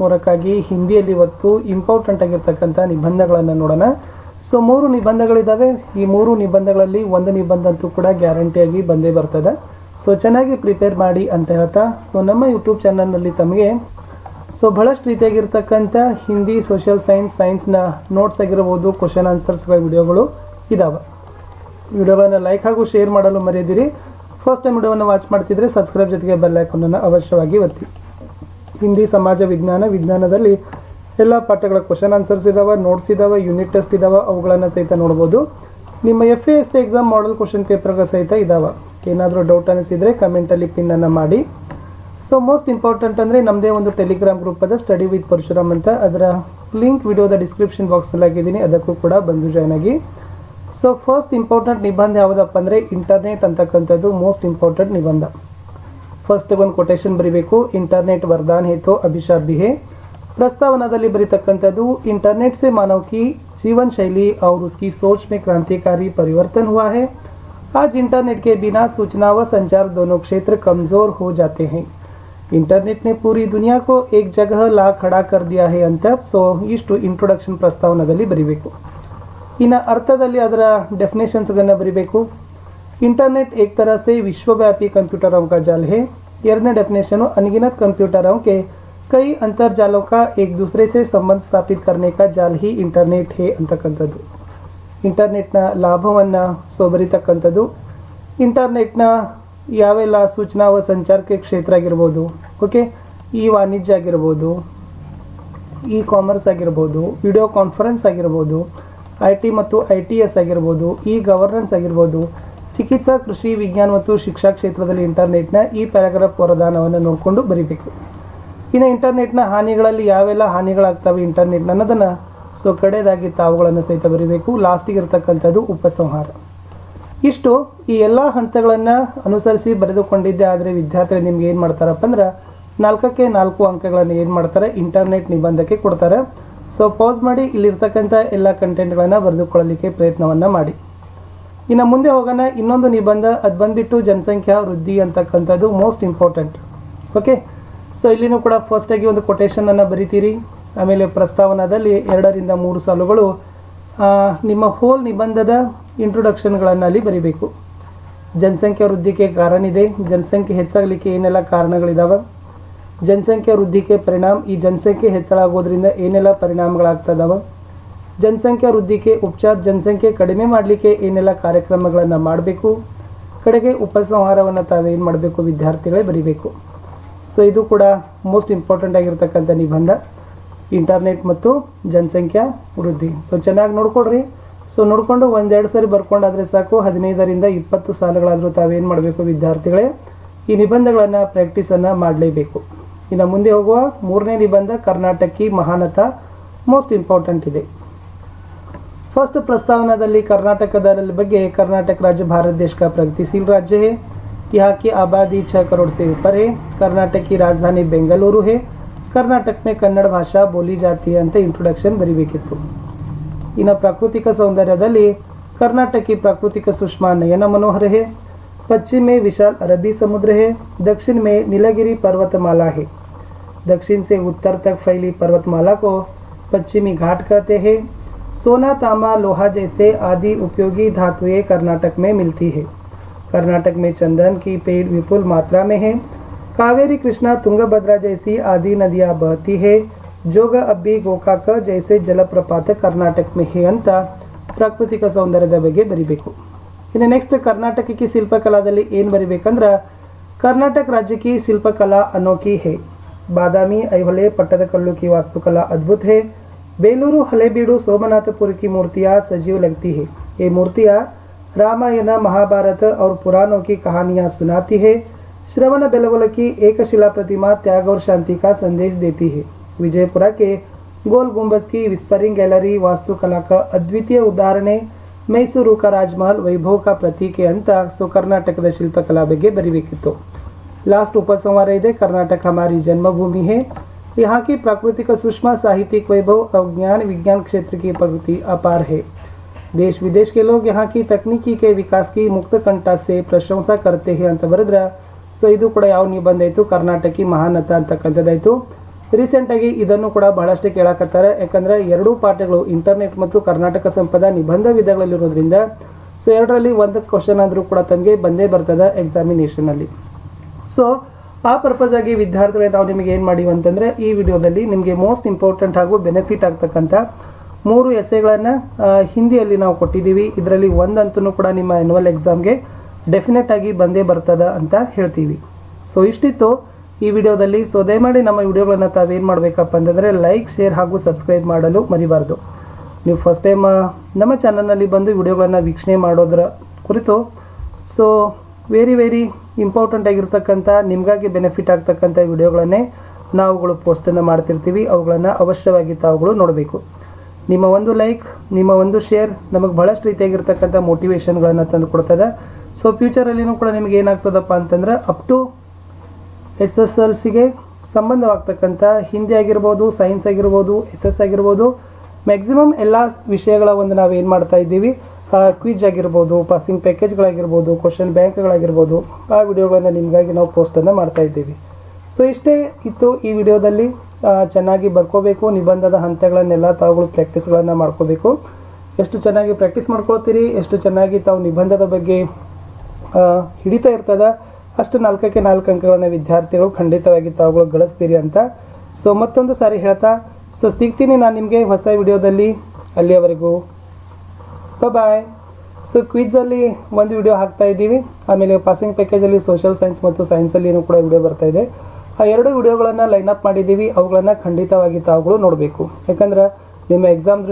ಮೂರಕ್ಕಾಗಿ ಹಿಂದಿಯಲ್ಲಿ ಇವತ್ತು ಇಂಪಾರ್ಟೆಂಟ್ ಆಗಿರ್ತಕ್ಕಂಥ ನಿಬಂಧಗಳನ್ನು ನೋಡೋಣ. ಸೊ 3 ನಿಬಂಧಗಳಿದ್ದಾವೆ. ಈ 3 ನಿಬಂಧಗಳಲ್ಲಿ ಒಂದು ನಿಬಂಧ ಅಂತೂ ಕೂಡ ಗ್ಯಾರಂಟಿಯಾಗಿ ಬಂದೇ ಬರ್ತದೆ. ಸೊ ಚೆನ್ನಾಗಿ ಪ್ರಿಪೇರ್ ಮಾಡಿ ಅಂತ ಹೇಳ್ತಾ, ಸೊ ನಮ್ಮ ಯೂಟ್ಯೂಬ್ ಚಾನಲ್ನಲ್ಲಿ ತಮಗೆ ಬಹಳಷ್ಟು ರೀತಿಯಾಗಿರ್ತಕ್ಕಂಥ ಹಿಂದಿ, ಸೋಷಿಯಲ್ ಸೈನ್ಸ್ನ ನೋಟ್ಸ್ ಆಗಿರ್ಬೋದು, ಕ್ವಶನ್ ಆನ್ಸರ್ಸ್ಗಳ ವಿಡಿಯೋಗಳು ಇದ್ದಾವೆ. ವಿಡಿಯೋವನ್ನು ಲೈಕ್ ಹಾಗೂ ಶೇರ್ ಮಾಡಲು ಮರೆಯದಿರಿ. ಫಸ್ಟ್ ಟೈಮ್ ವಿಡಿಯೋವನ್ನು ವಾಚ್ ಮಾಡ್ತಿದ್ರೆ ಸಬ್ಸ್ಕ್ರೈಬ್ ಜೊತೆಗೆ ಬೆಲ್ ಐಕಾನನ್ನು ಅವಶ್ಯವಾಗಿ ಒತ್ತಿ. ಹಿಂದಿ, ಸಮಾಜ ವಿಜ್ಞಾನದಲ್ಲಿ ಎಲ್ಲ ಪಾಠಗಳ ಕ್ವಶನ್ ಆನ್ಸರ್ಸ್ ಇದ್ದಾವೆ, ನೋಟ್ಸ್ ಇದ್ದಾವೆ, ಯೂನಿಟ್ ಟೆಸ್ಟ್ ಇದ್ದಾವೆ. ಅವುಗಳನ್ನು ಸಹಿತ ನೋಡ್ಬೋದು. ನಿಮ್ಮ FASC ಎಕ್ಸಾಮ್ ಮಾಡಲ್ ಕ್ವಶನ್ ಪೇಪರ್ಗಳು ಸಹಿತ ಇದ್ದಾವೆ. ಏನಾದರೂ ಡೌಟ್ ಅನಿಸಿದರೆ ಕಮೆಂಟಲ್ಲಿ ಪಿನ್ನನ್ನು ಮಾಡಿ. ಸೊ ಮೋಸ್ಟ್ ಇಂಪಾರ್ಟೆಂಟ್ ಅಂದರೆ ನಮ್ಮದೇ ಒಂದು ಟೆಲಿಗ್ರಾಮ್ ಗ್ರೂಪ್ ಅದ, ಸ್ಟಡಿ ವಿತ್ ಪರಶುರಾಮ್ ಅಂತ. ಅದರ ಲಿಂಕ್ ವಿಡಿಯೋದ ಡಿಸ್ಕ್ರಿಪ್ಷನ್ ಬಾಕ್ಸ್ನಲ್ಲಿ ಹಾಕಿದ್ದೀನಿ, ಅದಕ್ಕೂ ಕೂಡ ಬಂದು ಜಾಯ್ನ್ ಆಗಿ. ಸೊ ಫಸ್ಟ್ ಇಂಪಾರ್ಟೆಂಟ್ ನಿಬಂಧ ಯಾವುದಪ್ಪ ಅಂದರೆ ಇಂಟರ್ನೆಟ್ ಅಂತಕ್ಕಂಥದ್ದು ಮೋಸ್ಟ್ ಇಂಪಾರ್ಟೆಂಟ್ ನಿಬಂಧ. ಫಸ್ಟ್ ಒಂದು ಕೊಟೇಶನ್ ಬರೀಬೇಕು. ಇಂಟರ್ನೆಟ್ वरदान है तो अभिशाप भी है. ಪ್ರಸ್ತಾವನಾದಲ್ಲಿ ಬರೀತಕ್ಕಂಥದ್ದು इंटरनेट से मानव की जीवन शैली और उसकी सोच में क्रांतिकारी परिवर्तन हुआ है. आज इंटरनेट के बिना सूचना व संचार दोनों क्षेत्र कमज़ोर हो जाते हैं. इंटरनेट ने पूरी दुनिया को एक जगह ला खड़ा कर दिया है ಅಂತ. ಸೊ ಇಷ್ಟು ಇಂಟ್ರೊಡಕ್ಷನ್ ಪ್ರಸ್ತಾವನಾದಲ್ಲಿ ಬರೀಬೇಕು. ಇನ್ನು ಅರ್ಥದಲ್ಲಿ ಅದರ ಡೆಫಿನೇಷನ್ಸ್ಗಳನ್ನು ಬರೀಬೇಕು. इंटरनेट एक तरह से विश्वव्यापी कंप्यूटरों का जाल है. ಎರಡನೇ ಡೆಫಿನೇಷನು अनगिनत कंप्यूटरों के कई अंतर्जालों का एक दूसरे से संबंध स्थापित करने का जाल ही इंटरनेट है ಅಂತಕ್ಕಂಥದ್ದು. ಇಂಟರ್ನೆಟ್ನ ಲಾಭವನ್ನು ಬರೀತಕ್ಕಂಥದ್ದು. ಇಂಟರ್ನೆಟ್ನ ಯಾವೆಲ್ಲ ಸೂಚನಾ ವ ಸಂಚಾರಕ್ಕೆ ಕ್ಷೇತ್ರ ಆಗಿರ್ಬೋದು, ಓಕೆ, ಈ ವಾಣಿಜ್ಯ ಆಗಿರ್ಬೋದು, ಇ ಕಾಮರ್ಸ್ ಆಗಿರ್ಬೋದು, ವಿಡಿಯೋ ಕಾನ್ಫರೆನ್ಸ್ ಆಗಿರ್ಬೋದು, IT ಮತ್ತು ITS ಆಗಿರ್ಬೋದು, ಇ ಗವರ್ನೆನ್ಸ್ ಆಗಿರ್ಬೋದು, ಚಿಕಿತ್ಸಾ, ಕೃಷಿ, ವಿಜ್ಞಾನ ಮತ್ತು ಶಿಕ್ಷಾ ಕ್ಷೇತ್ರದಲ್ಲಿ ಇಂಟರ್ನೆಟ್ನ ಈ ಪ್ಯಾರಾಗ್ರಾಫ್ ವರದಾನವನ್ನು ನೋಡಿಕೊಂಡು ಬರೀಬೇಕು. ಇನ್ನು ಇಂಟರ್ನೆಟ್ನ ಹಾನಿಗಳಲ್ಲಿ ಯಾವೆಲ್ಲ ಹಾನಿಗಳಾಗ್ತವೆ ಇಂಟರ್ನೆಟ್ನ ಅನ್ನೋದನ್ನು ಕಡೆಯದಾಗಿ ತಾವುಗಳನ್ನು ಸಹಿತ ಬರೀಬೇಕು. ಲಾಸ್ಟಿಗೆ ಇರ್ತಕ್ಕಂಥದ್ದು ಉಪಸಂಹಾರ. ಇಷ್ಟು ಈ ಎಲ್ಲ ಹಂತಗಳನ್ನು ಅನುಸರಿಸಿ ಬರೆದುಕೊಂಡಿದ್ದೆ. ಆದರೆ ವಿದ್ಯಾರ್ಥಿಗಳು ನಿಮ್ಗೆ ಏನು ಮಾಡ್ತಾರಪ್ಪ ಅಂದ್ರೆ 4ಕ್ಕೆ 4 ಅಂಕಗಳನ್ನು ಏನು ಮಾಡ್ತಾರೆ, ಇಂಟರ್ನೆಟ್ ನಿಬಂಧಕ್ಕೆ ಕೊಡ್ತಾರೆ. ಸೊ ಪಾಸ್ ಮಾಡಿ ಇಲ್ಲಿರ್ತಕ್ಕಂಥ ಎಲ್ಲ ಕಂಟೆಂಟ್ಗಳನ್ನು ಬರೆದುಕೊಳ್ಳಲಿಕ್ಕೆ ಪ್ರಯತ್ನವನ್ನು ಮಾಡಿ. ಇನ್ನು ಮುಂದೆ ಹೋಗೋಣ. ಇನ್ನೊಂದು ನಿಬಂಧ ಅದು ಬಂದುಬಿಟ್ಟು ಜನಸಂಖ್ಯಾ ವೃದ್ಧಿ ಅಂತಕ್ಕಂಥದ್ದು ಮೋಸ್ಟ್ ಇಂಪಾರ್ಟೆಂಟ್. ಓಕೆ, ಸೊ ಇಲ್ಲಿನೂ ಕೂಡ ಫಸ್ಟಾಗಿ ಒಂದು ಕೊಟೇಶನನ್ನು ಬರಿತೀರಿ. ಆಮೇಲೆ ಪ್ರಸ್ತಾವನಾದಲ್ಲಿ 2 ರಿಂದ 3 ಸಾಲುಗಳು ನಿಮ್ಮ ಹೋಲ್ ನಿಬಂಧದ ಇಂಟ್ರೊಡಕ್ಷನ್ಗಳನ್ನು ಅಲ್ಲಿ ಬರೀಬೇಕು. ಜನಸಂಖ್ಯಾ ವೃದ್ಧಿಗೆ ಕಾರಣ ಇದೆ, ಜನಸಂಖ್ಯೆ ಹೆಚ್ಚಾಗಲಿಕ್ಕೆ ಏನೆಲ್ಲ ಕಾರಣಗಳಿದ್ದಾವೆ, ಜನಸಂಖ್ಯಾ ವೃದ್ಧಿಗೆ ಪರಿಣಾಮ, ಈ ಜನಸಂಖ್ಯೆ ಹೆಚ್ಚಳ ಆಗೋದ್ರಿಂದ ಏನೆಲ್ಲ ಪರಿಣಾಮಗಳಾಗ್ತದಾವೆ, ಜನಸಂಖ್ಯಾ ವೃದ್ಧಿಗೆ ಉಪಚಾರ, ಜನಸಂಖ್ಯೆ ಕಡಿಮೆ ಮಾಡಲಿಕ್ಕೆ ಏನೆಲ್ಲ ಕಾರ್ಯಕ್ರಮಗಳನ್ನು ಮಾಡಬೇಕು, ಕಡೆಗೆ ಉಪಸಂಹಾರವನ್ನು ತಾವೇನು ಮಾಡಬೇಕು ವಿದ್ಯಾರ್ಥಿಗಳೇ ಬರೀಬೇಕು. ಸೊ ಇದು ಕೂಡ ಮೋಸ್ಟ್ ಇಂಪಾರ್ಟೆಂಟ್ ಆಗಿರ್ತಕ್ಕಂಥ ನಿಬಂಧ, ಇಂಟರ್ನೆಟ್ ಮತ್ತು ಜನಸಂಖ್ಯಾ ವೃದ್ಧಿ. ಸೊ ಚೆನ್ನಾಗಿ ನೋಡ್ಕೊಡ್ರಿ. ಸೊ ನೋಡಿಕೊಂಡು 1-2 ಸರಿ ಬರ್ಕೊಂಡಾದರೆ ಸಾಕು. 15 ರಿಂದ 20 ಸಾಲುಗಳಾದರೂ ತಾವೇನು ಮಾಡಬೇಕು ವಿದ್ಯಾರ್ಥಿಗಳೇ ಈ ನಿಬಂಧಗಳನ್ನು ಪ್ರಾಕ್ಟೀಸನ್ನು ಮಾಡಲೇಬೇಕು. ಇನ್ನು ಮುಂದೆ ಹೋಗುವ 3ನೇ ನಿಬಂಧ ಕರ್ನಾಟಕಿ ಮಹಾನತಾ ಮೋಸ್ಟ್ ಇಂಪಾರ್ಟೆಂಟ್ ಇದೆ. फर्स्ट प्रस्तावनाದಲ್ಲಿ कर्नाटकದ ಬಗ್ಗೆ कर्नाटक राज्य भारत देश का प्रगतिशील राज्य है. यहाँ की आबादी 6 करोड़ से ऊपर है. कर्नाटक की राजधानी बेंगलुरु है. कर्नाटक में कन्नड़ भाषा बोली जाती है ಅಂತ ಇಂಟ್ರೊಡಕ್ಷನ್ ಬರೀಬೇಕಿತ್ತು. ಇನ್ನು ಪ್ರಾಕೃತಿಕ ಸೌಂದರ್ಯದಲ್ಲಿ कर्नाटक की प्राकृतिक सुषमा नयन मनोहर है. पश्चिम में विशाल अरबी समुद्र है. दक्षिण में नीलगिरी पर्वतमाला है. दक्षिण से उत्तर तक फैली पर्वतमाला को पश्चिमी घाट कहते हैं. सोना, तांबा, लोहा जैसे आदि उपयोगी धातुएं कर्नाटक में मिलती है. कर्नाटक में चंदन की पेड़ विपुल मात्रा में है. कावेरी, कृष्णा, तुंगभद्रा जैसी आदि नदियां बहती है. जोग, अब्बी, गोकाक जैसे जलप्रपात कर्नाटक में है ಅಂತ ಪ್ರಾಕೃತಿಕ ಸೌಂದರ್ಯದ ಬಗ್ಗೆ ಬರೀಬೇಕು. ಇನ್ನು ನೆಕ್ಸ್ಟ್ ಕರ್ನಾಟಕಕ್ಕೆ ಶಿಲ್ಪಕಲಾದಲ್ಲಿ ಏನು ಬರೀಬೇಕಂದ್ರೆ कर्नाटक राज्य की शिल्पकला अनोखी है. बादामी, ऐहोले, पट्टदकल्लू की वास्तुकला अद्भुत है. बेलूरू, हलेबीडू, सोमनाथपुर की मूर्तियाँ सजीव लगती है. ये मूर्तियाँ रामायण, महाभारत और पुराणों की कहानियाँ सुनाती है. श्रवण बेलगोल की एक शिला प्रतिमा त्याग और शांति का संदेश देती है. विजयपुरा के गोल गुंबज की विस्परिंग गैलरी वास्तुकला का अद्वितीय उदाहरण है. मैसूरू का राजमहल वैभव का प्रतीक है ಅಂತ ಸೊ ಕರ್ನಾಟಕದ ಶಿಲ್ಪಕಲಾ ಬಗ್ಗೆ ಬರೀಬೇಕಿತ್ತು. लास्ट उपसंहार ಇದೆ. कर्नाटक हमारी जन्मभूमि है. यहाँ की प्राकृतिक सुषमा, साहित्यिक वैभव और ज्ञान विज्ञान क्षेत्र की प्रगति अपार है. देश विदेश के लोग यहाँ की तकनीकी के विकास की मुक्त कंठा से प्रशंसा करते हैं ಅಂತ ಬರೆದ್ರೆ ಸೊ ಇದು ಕೂಡ ಯಾವ ನಿಬಂಧ ಆಯಿತು, ಕರ್ನಾಟಕಿ ಮಹಾನತ ಅಂತಕ್ಕಂಥದ್ದಾಯಿತು. ರೀಸೆಂಟಾಗಿ ಇದನ್ನು ಕೂಡ ಬಹಳಷ್ಟು ಕೇಳಕತ್ತಾರೆ. ಯಾಕಂದರೆ ಎರಡೂ ಪಾಠಗಳು ಇಂಟರ್ನೆಟ್ ಮತ್ತು ಕರ್ನಾಟಕ ಸಂಪದ ನಿಬಂಧ ವಿಧಗಳಲ್ಲಿರೋದ್ರಿಂದ ಸೊ ಎರಡರಲ್ಲಿ ಒಂದು ಕ್ವಶನ್ ಆದರೂ ಕೂಡ ತಮಗೆ ಬಂದೇ ಬರ್ತದೆ ಎಕ್ಸಾಮಿನೇಷನಲ್ಲಿ. ಸೊ ಆ ಪರ್ಪಸ್ ಆಗಿ ವಿದ್ಯಾರ್ಥಿಗಳೇ ನಾವು ನಿಮಗೆ ಏನು ಮಾಡಿವಿ ಅಂತಂದರೆ ಈ ವಿಡಿಯೋದಲ್ಲಿ ನಿಮಗೆ ಮೋಸ್ಟ್ ಇಂಪಾರ್ಟೆಂಟ್ ಹಾಗೂ ಬೆನಿಫಿಟ್ ಆಗ್ತಕ್ಕಂಥ 3 ಎಸ್ಸೆಗಳನ್ನು ಹಿಂದಿಯಲ್ಲಿ ನಾವು ಕೊಟ್ಟಿದ್ದೀವಿ. ಇದರಲ್ಲಿ ಒಂದಂತೂ ಕೂಡ ನಿಮ್ಮ ಆ್ಯನ್ಯುವಲ್ ಎಕ್ಸಾಮ್ಗೆ ಡೆಫಿನೆಟ್ ಆಗಿ ಬಂದೇ ಬರ್ತದೆ ಅಂತ ಹೇಳ್ತೀವಿ. ಸೊ ಇಷ್ಟಿತ್ತು ಈ ವಿಡಿಯೋದಲ್ಲಿ. ಸೊ ದಯಮಾಡಿ ನಮ್ಮ ವಿಡಿಯೋಗಳನ್ನು ತಾವೇನು ಮಾಡಬೇಕಪ್ಪ ಅಂತಂದರೆ ಲೈಕ್, ಶೇರ್ ಹಾಗೂ ಸಬ್ಸ್ಕ್ರೈಬ್ ಮಾಡಲು ಮರಿಬಾರ್ದು. ನೀವು ಫಸ್ಟ್ ಟೈಮ್ ನಮ್ಮ ಚಾನಲ್ನಲ್ಲಿ ಬಂದು ವಿಡಿಯೋಗಳನ್ನು ವೀಕ್ಷಣೆ ಮಾಡೋದ್ರ ಕುರಿತು ಸೊ ವೆರಿ ಇಂಪಾರ್ಟೆಂಟ್ ಆಗಿರ್ತಕ್ಕಂಥ ನಿಮಗಾಗಿ ಬೆನಿಫಿಟ್ ಆಗ್ತಕ್ಕಂಥ ವಿಡಿಯೋಗಳನ್ನೇ ನಾವುಗಳು ಪೋಸ್ಟನ್ನು ಮಾಡ್ತಿರ್ತೀವಿ. ಅವುಗಳನ್ನು ಅವಶ್ಯವಾಗಿ ತಾವುಗಳು ನೋಡಬೇಕು. ನಿಮ್ಮ ಒಂದು ಲೈಕ್, ನಿಮ್ಮ ಒಂದು ಶೇರ್ ನಮಗೆ ಬಹಳಷ್ಟು ರೀತಿಯಾಗಿರ್ತಕ್ಕಂಥ ಮೋಟಿವೇಶನ್ಗಳನ್ನು ತಂದು ಕೊಡ್ತದೆ. ಸೊ ಫ್ಯೂಚರಲ್ಲಿನೂ ಕೂಡ ನಿಮಗೆ ಏನಾಗ್ತದಪ್ಪ ಅಂತಂದ್ರೆ ಅಪ್ ಟು SSLCಗೆ ಸಂಬಂಧವಾಗ್ತಕ್ಕಂಥ ಹಿಂದಿ ಆಗಿರ್ಬೋದು, ಸೈನ್ಸ್ ಆಗಿರ್ಬೋದು, SS ಆಗಿರ್ಬೋದು, ಮ್ಯಾಕ್ಸಿಮಮ್ ಎಲ್ಲ ವಿಷಯಗಳ ಒಂದು ನಾವು ಏನು ಮಾಡ್ತಾ ಇದ್ದೀವಿ, ಕ್ವಿಜ್ ಆಗಿರ್ಬೋದು, ಪಾಸಿಂಗ್ ಪ್ಯಾಕೇಜ್ಗಳಾಗಿರ್ಬೋದು, ಕ್ವಶನ್ ಬ್ಯಾಂಕ್ಗಳಾಗಿರ್ಬೋದು, ಆ ವಿಡಿಯೋಗಳನ್ನು ನಿಮಗಾಗಿ ನಾವು ಪೋಸ್ಟನ್ನು ಮಾಡ್ತಾ ಇದ್ದೀವಿ. ಸೊ ಇಷ್ಟೇ ಇತ್ತು ಈ ವಿಡಿಯೋದಲ್ಲಿ. ಚೆನ್ನಾಗಿ ಬರ್ಕೋಬೇಕು. ನಿಬಂಧದ ಹಂತಗಳನ್ನೆಲ್ಲ ತಾವುಗಳು ಪ್ರಾಕ್ಟೀಸ್ಗಳನ್ನು ಮಾಡ್ಕೋಬೇಕು. ಎಷ್ಟು ಚೆನ್ನಾಗಿ ಪ್ರಾಕ್ಟೀಸ್ ಮಾಡ್ಕೊಳ್ತೀರಿ, ಎಷ್ಟು ಚೆನ್ನಾಗಿ ತಾವು ನಿಬಂಧದ ಬಗ್ಗೆ ಹಿಡಿತಾ ಇರ್ತದ, ಅಷ್ಟು 4ಕ್ಕೆ 4 ಅಂಕಗಳನ್ನು ವಿದ್ಯಾರ್ಥಿಗಳು ಖಂಡಿತವಾಗಿ ತಾವುಗಳು ಗಳಿಸ್ತೀರಿ ಅಂತ ಸೊ ಮತ್ತೊಂದು ಸಾರಿ ಹೇಳ್ತಾ ಸೊ ಸಿಗ್ತೀನಿ ನಾನು ನಿಮಗೆ ಹೊಸ ವಿಡಿಯೋದಲ್ಲಿ. ಅಲ್ಲಿಯವರೆಗೂ ಬಾಯ್. ಸೊ ಕ್ವಿಝಲ್ಲಿ ಒಂದು ವಿಡಿಯೋ ಹಾಕ್ತಾ ಇದ್ದೀವಿ. ಆಮೇಲೆ ಪಾಸಿಂಗ್ ಪ್ಯಾಕೇಜಲ್ಲಿ ಸೋಷಿಯಲ್ ಸೈನ್ಸ್ ಮತ್ತು ಸೈನ್ಸಲ್ಲಿನೂ ಕೂಡ ವಿಡಿಯೋ ಬರ್ತಾ ಇದೆ. ಆ 2 ವಿಡಿಯೋಗಳನ್ನು ಲೈನ್ ಅಪ್ ಮಾಡಿದ್ದೀವಿ. ಅವುಗಳನ್ನು ಖಂಡಿತವಾಗಿ ತಾವುಗಳು ನೋಡಬೇಕು. ಯಾಕಂದ್ರೆ ನಿಮ್ಮ ಎಕ್ಸಾಮ್